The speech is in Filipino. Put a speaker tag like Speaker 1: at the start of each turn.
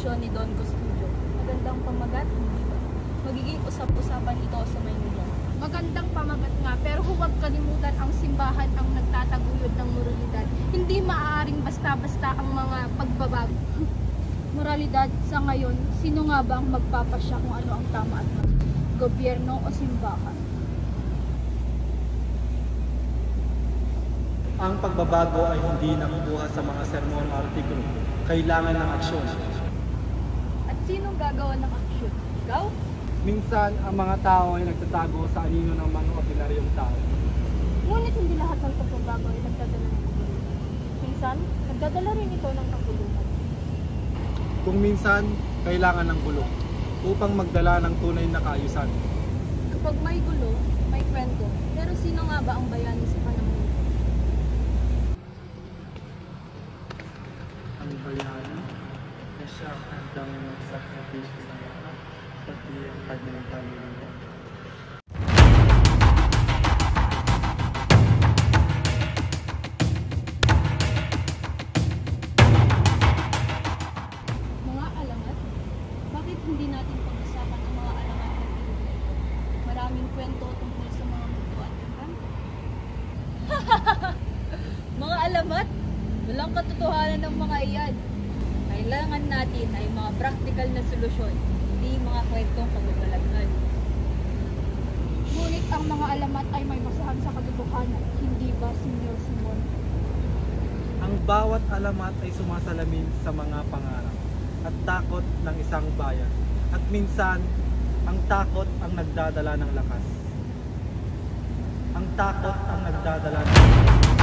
Speaker 1: solusyon ni Don Custodio. Magandang pamagat, hindi ba? Magiging usap-usapan ito sa Maynila.
Speaker 2: Magandang pamagat nga, pero huwag kalimutan ang simbahan ang nagtataguyod ng moralidad. Hindi maaaring basta-basta ang mga pagbabago.
Speaker 3: Moralidad sa ngayon, sino nga ba ang magpapasya kung ano ang tama at mali? Gobyerno o simbahan?
Speaker 4: Ang pagbabago ay hindi nakukuha sa mga sermon o artikulo. Kailangan ng aksyon.
Speaker 1: At sinong gagawa ng aksyon? Ikaw?
Speaker 4: Minsan, ang mga tao ay nagtatago sa anino ng mga ordinaryong tao.
Speaker 2: Ngunit hindi lahat ng pagbabago ay nagdadala ng pagbabago. Minsan, nagdadala rin ito ng kaguluhan.
Speaker 4: Kung minsan, kailangan ng bulong upang magdala ng tunay na kaayusan.
Speaker 1: Kapag may gulo, may kwento. Pero sino nga ba ang bayani sa panahon?
Speaker 4: Ang bayani na siya handang magsakripisyo sa lahat, pati ang kanyang pamilya.
Speaker 1: Mga alamat? Bakit hindi natin pag-usapan ang mga alamat ng Pilipino? Maraming kwento tungkol sa mga mundo at engkanto. Mga alamat? Walang katotohanan ng mga iyan. Kailangan natin ay mga practical na solusyon, hindi mga kwentong pagbabalaghan.
Speaker 3: Ngunit ang mga alamat ay may basahan sa katotohanan, hindi ba, Senyor Simon?
Speaker 4: Ang bawat alamat ay sumasalamin sa mga pangarap at takot ng isang bayan. At minsan, ang takot ang nagdadala ng lakas. Ang takot ang nagdadala ng lakas.